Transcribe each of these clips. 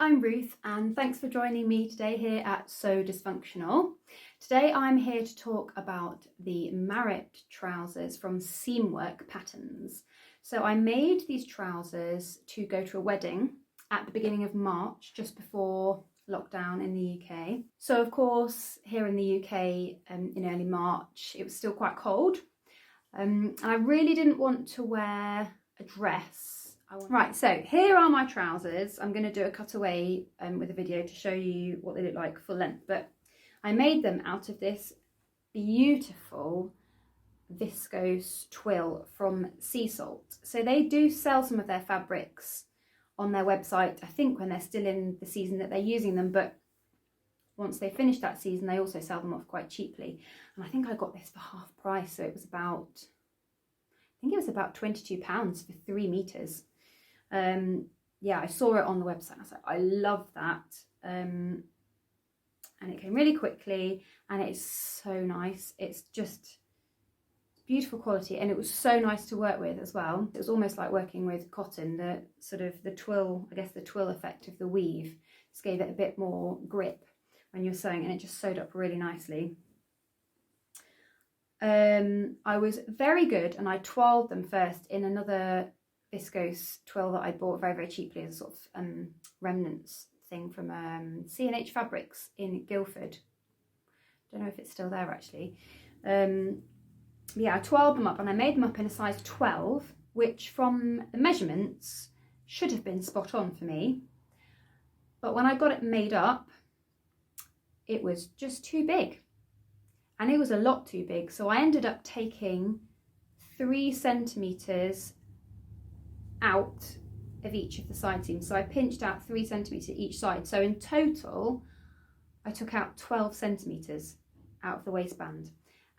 I'm Ruth and thanks for joining me today here at So Dysfunctional. Today I'm here to talk about the Marett Trousers from Seamwork patterns. So I made these trousers to go to a wedding at the beginning of March, just before lockdown in the UK. So of course here in the UK in early March it was still quite cold and I really didn't want to wear a dress. Right, so here are my trousers. I'm going to do a cutaway with a video to show you what they look like full length, but I made them out of this beautiful viscose twill from Sea Salt. So they do sell some of their fabrics on their website, I think when they're still in the season that they're using them, but once they finish that season they also sell them off quite cheaply. And I think I got this for half price, so it was about, I think it was about £22 for 3 meters. Yeah, I saw it on the website. I was like, I love that. And it came really quickly and it's so nice. It's just beautiful quality and it was so nice to work with as well. It was almost like working with cotton. The sort of the twill, I guess the twill effect of the weave just gave it a bit more grip when you're sewing, and it just sewed up really nicely. I was very good and I twirled them first in another viscose twill that I bought very, very cheaply as a sort of remnants thing from C&H Fabrics in Guildford. Don't know if it's still there actually. Yeah, I twirled them up and I made them up in a size 12, which from the measurements should have been spot on for me. But when I got it made up, it was just too big. And it was a lot too big. So I ended up taking 3 centimetres out of each of the side seams. So I pinched out 3 centimetres each side. So in total, I took out 12 centimetres out of the waistband.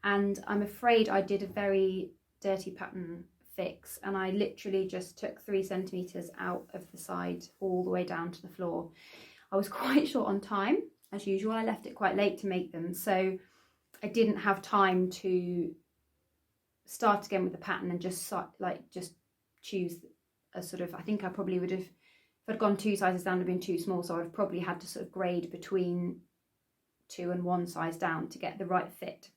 And I'm afraid I did a very dirty pattern fix, and I literally just took 3 centimetres out of the side all the way down to the floor. I was quite short on time, as usual. I left it quite late to make them, so I didn't have time to start again with the pattern and just choose a sort of, I think I probably would have, if I'd gone 2 sizes down, it would have been too small, so I'd have probably had to sort of grade between 2 and 1 size down to get the right fit.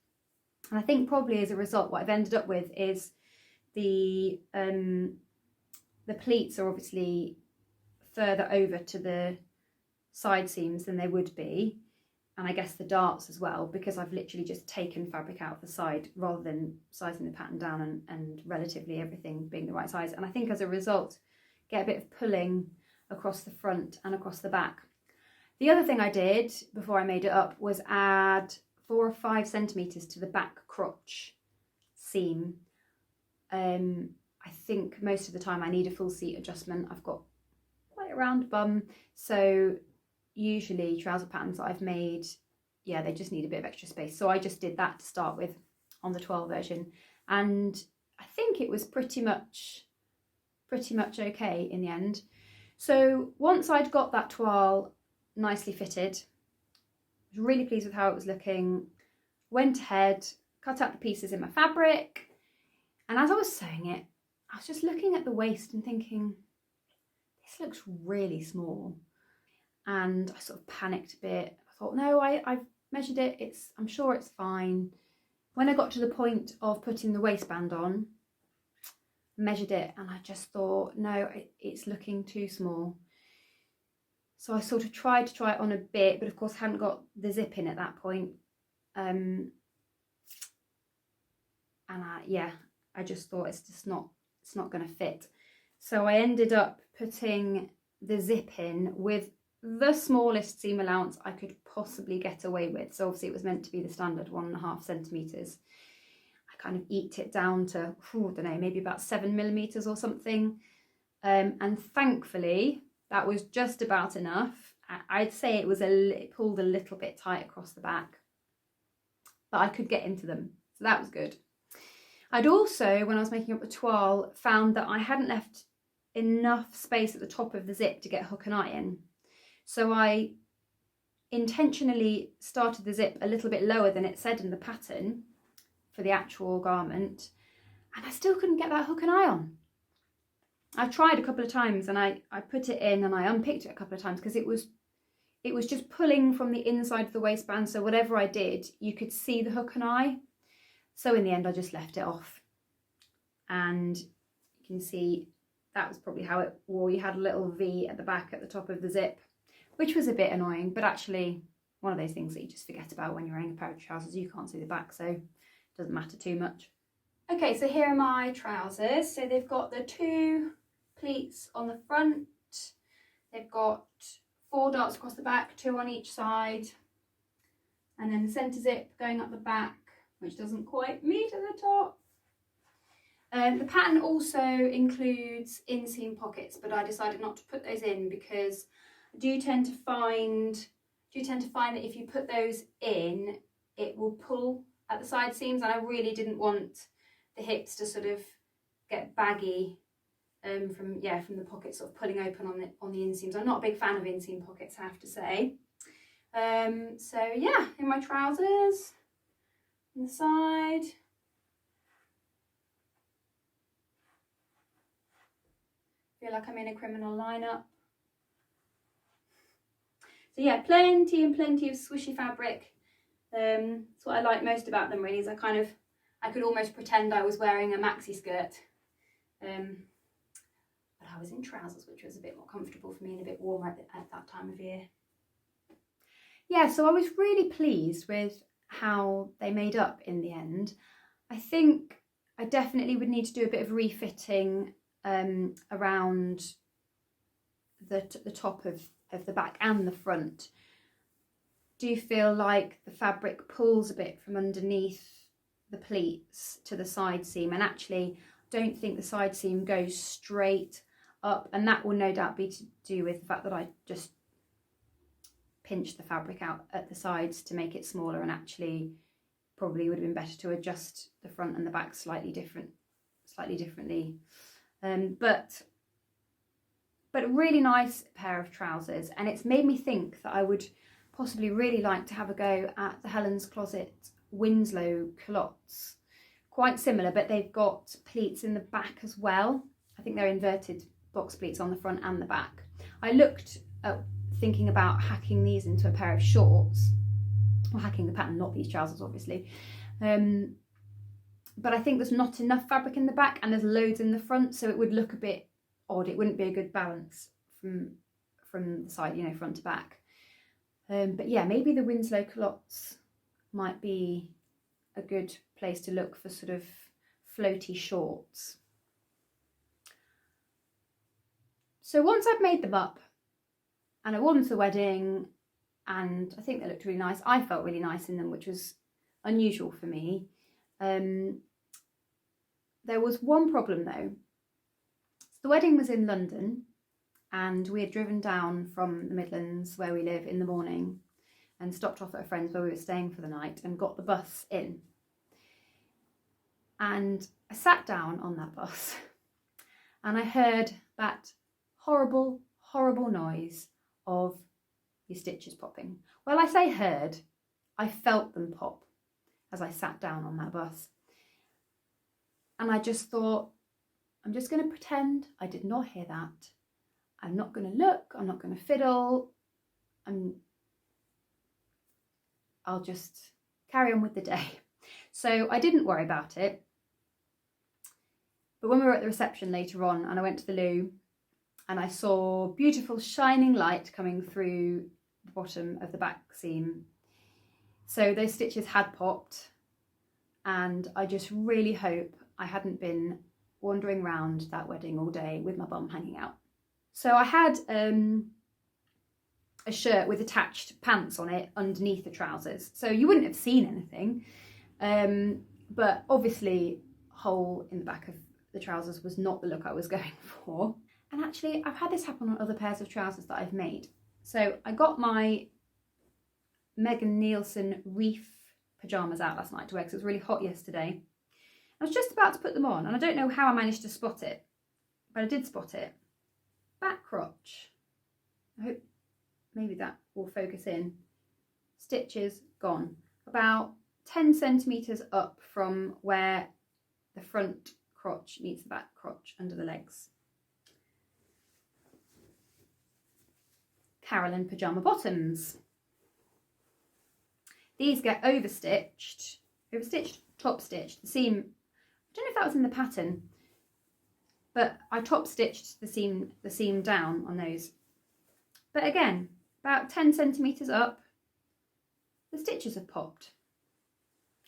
And I think probably as a result what I've ended up with is the pleats are obviously further over to the side seams than they would be, and I guess the darts as well, because I've literally just taken fabric out of the side rather than sizing the pattern down and relatively everything being the right size. And I think as a result get a bit of pulling across the front and across the back. The other thing I did before I made it up was add 4 or 5 centimetres to the back crotch seam. I think most of the time I need a full seat adjustment. I've got quite a round bum, so usually trouser patterns that I've made, yeah, they just need a bit of extra space. So I just did that to start with on the 12 version, and I think it was pretty much okay in the end. So once I'd got that toile nicely fitted, I was really pleased with how it was looking, went ahead, cut out the pieces in my fabric, and as I was sewing it, I was just looking at the waist and thinking, this looks really small. And I sort of panicked a bit. I thought, no, I've measured it, I'm sure it's fine. When I got to the point of putting the waistband on, measured it, and I just thought, no, it's looking too small. So I sort of tried to try it on a bit, but of course hadn't got the zip in at that point. I just thought it's not going to fit. So I ended up putting the zip in with the smallest seam allowance I could possibly get away with. So obviously it was meant to be the standard 1.5 centimetres. I kind of eked it down to, I don't know, maybe about 7 millimetres or something. And thankfully that was just about enough. I'd say it pulled a little bit tight across the back, but I could get into them, so that was good. I'd also, when I was making up the toile, found that I hadn't left enough space at the top of the zip to get hook and eye in. So I intentionally started the zip a little bit lower than it said in the pattern for the actual garment, and I still couldn't get that hook and eye on. I tried a couple of times, and I put it in and I unpicked it a couple of times because it was just pulling from the inside of the waistband, so whatever I did, you could see the hook and eye. So in the end, I just left it off. And you can see that was probably how it wore. You had a little V at the back at the top of the zip, which was a bit annoying, but actually one of those things that you just forget about when you're wearing a pair of trousers. You can't see the back, so it doesn't matter too much. Okay, so here are my trousers. So they've got the 2 pleats on the front. They've got 4 darts across the back, 2 on each side, and then the centre zip going up the back, which doesn't quite meet at the top. The pattern also includes inseam pockets, but I decided not to put those in because I do tend to find that if you put those in, it will pull at the side seams, and I really didn't want the hips to sort of get baggy from the pockets sort of pulling open on the inseams. I'm not a big fan of inseam pockets, I have to say. So yeah, in my trousers on the side. Feel like I'm in a criminal lineup. So yeah, plenty and plenty of swishy fabric. That's what I like most about them, really, is I could almost pretend I was wearing a maxi skirt. But I was in trousers, which was a bit more comfortable for me and a bit warmer at that time of year. Yeah, so I was really pleased with how they made up in the end. I think I definitely would need to do a bit of refitting around the top of the back and the front. Do you feel like the fabric pulls a bit from underneath the pleats to the side seam, and actually don't think the side seam goes straight up, and that will no doubt be to do with the fact that I just pinched the fabric out at the sides to make it smaller, and actually probably would have been better to adjust the front and the back slightly differently. But a really nice pair of trousers, and it's made me think that I would possibly really like to have a go at the Helen's Closet Winslow culottes. Quite similar, but they've got pleats in the back as well. I think they're inverted box pleats on the front and the back. I looked at thinking about hacking these into a pair of shorts, or hacking the pattern, not these trousers obviously. But I think there's not enough fabric in the back and there's loads in the front, so it would look a bit odd. It wouldn't be a good balance from the side, you know, front to back. But yeah, maybe the Winslow culottes might be a good place to look for sort of floaty shorts. So once I've made them up and I wore them to the wedding, and I think they looked really nice. I felt really nice in them, which was unusual for me. There was one problem though. So the wedding was in London, and we had driven down from the Midlands where we live in the morning and stopped off at a friend's where we were staying for the night and got the bus in. And I sat down on that bus and I heard that horrible, horrible noise of your stitches popping. Well, I say heard, I felt them pop as I sat down on that bus. And I just thought, I'm just going to pretend I did not hear that. I'm not going to look, I'm not going to fiddle, I'll just carry on with the day. So I didn't worry about it. But when we were at the reception later on and I went to the loo and I saw beautiful shining light coming through the bottom of the back seam. So those stitches had popped, and I just really hope I hadn't been wandering around that wedding all day with my bum hanging out. So I had a shirt with attached pants on it underneath the trousers, so you wouldn't have seen anything, but obviously hole in the back of the trousers was not the look I was going for. And actually I've had this happen on other pairs of trousers that I've made. So I got my Megan Nielsen Reef pyjamas out last night to wear because it was really hot yesterday. I was just about to put them on and I don't know how I managed to spot it, but I did spot it. Back crotch. I hope maybe that will focus in. Stitches gone. About 10 centimetres up from where the front crotch meets the back crotch under the legs. Carolyn pyjama bottoms. These get overstitched, top stitched. The seam, I don't know if that was in the pattern, but I top stitched the seam down on those. But again, about 10 centimetres up, the stitches have popped.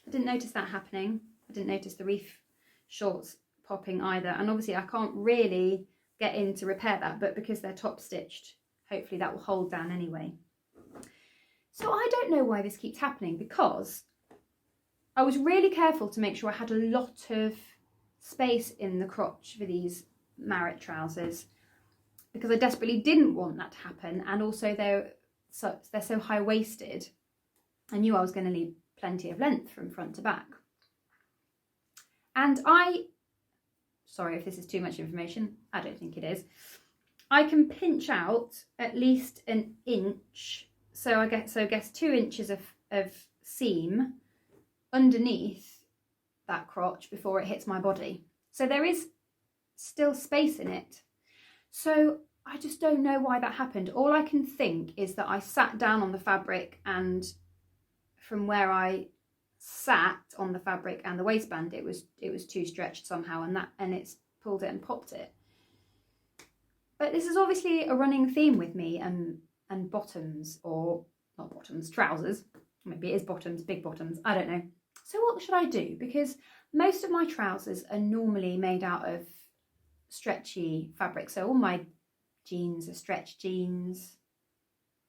I didn't notice that happening. I didn't notice the reef shorts popping either. And obviously I can't really get in to repair that, but because they're top stitched, hopefully that will hold down anyway. So I don't know why this keeps happening, because I was really careful to make sure I had a lot of space in the crotch for these Marett trousers, because I desperately didn't want that to happen. And also they're so high-waisted. I knew I was going to leave plenty of length from front to back. And sorry if this is too much information, I don't think it is. I can pinch out at least an inch, so I guess 2 inches of seam underneath that crotch before it hits my body. So there is still space in it. So I just don't know why that happened. All I can think is that I sat down on the fabric, and from where I sat on the fabric and the waistband, it was too stretched somehow, and it's pulled it and popped it. But this is obviously a running theme with me and bottoms, or not bottoms, trousers. Maybe it is bottoms, big bottoms, I don't know. So what should I do? Because most of my trousers are normally made out of stretchy fabric. So all my jeans are stretch jeans.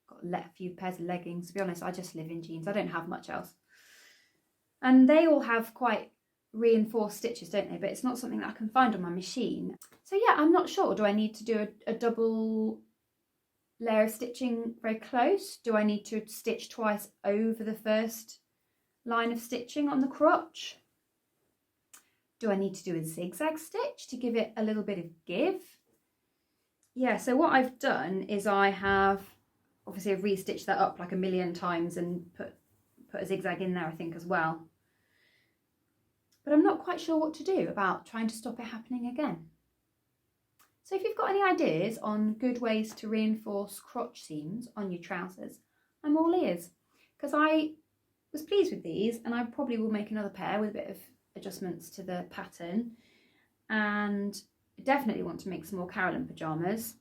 Got a few pairs of leggings. To be honest, I just live in jeans. I don't have much else. And they all have quite reinforced stitches, don't they? But it's not something that I can find on my machine. So yeah, I'm not sure. Do I need to do a double layer of stitching very close? Do I need to stitch twice over the first line of stitching on the crotch? Do I need to do a zigzag stitch to give it a little bit of give? Yeah, so what I've done is I've restitched that up like a million times and put a zigzag in there, I think, as well. But I'm not quite sure what to do about trying to stop it happening again. So if you've got any ideas on good ways to reinforce crotch seams on your trousers, I'm all ears, because I was pleased with these, and I probably will make another pair with a bit of adjustments to the pattern, and definitely want to make some more Carolyn pyjamas,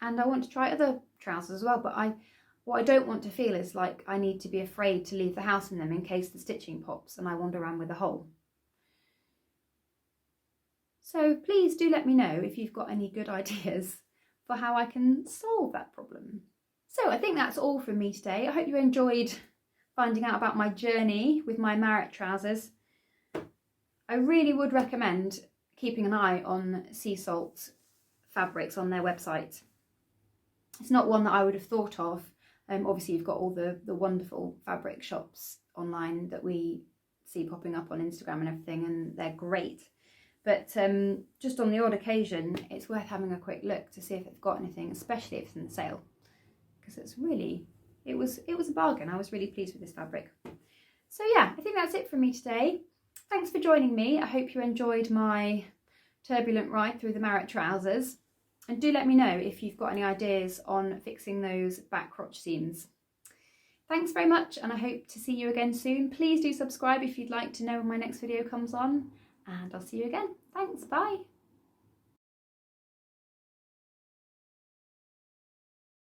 and I want to try other trousers as well. But what I don't want to feel is like I need to be afraid to leave the house in them in case the stitching pops and I wander around with a hole. So please do let me know if you've got any good ideas for how I can solve that problem. So I think that's all from me today. I hope you enjoyed finding out about my journey with my Marett trousers. I really would recommend keeping an eye on Sea Salt fabrics on their website. It's not one that I would have thought of. Obviously you've got all the wonderful fabric shops online that we see popping up on Instagram and everything, and they're great. But just on the odd occasion, it's worth having a quick look to see if they've got anything, especially if it's in the sale, because it was a bargain. I was really pleased with this fabric. So yeah, I think that's it from me today. Thanks for joining me. I hope you enjoyed my turbulent ride through the Marett trousers. And do let me know if you've got any ideas on fixing those back crotch seams. Thanks very much, and I hope to see you again soon. Please do subscribe if you'd like to know when my next video comes on, and I'll see you again. Thanks, bye.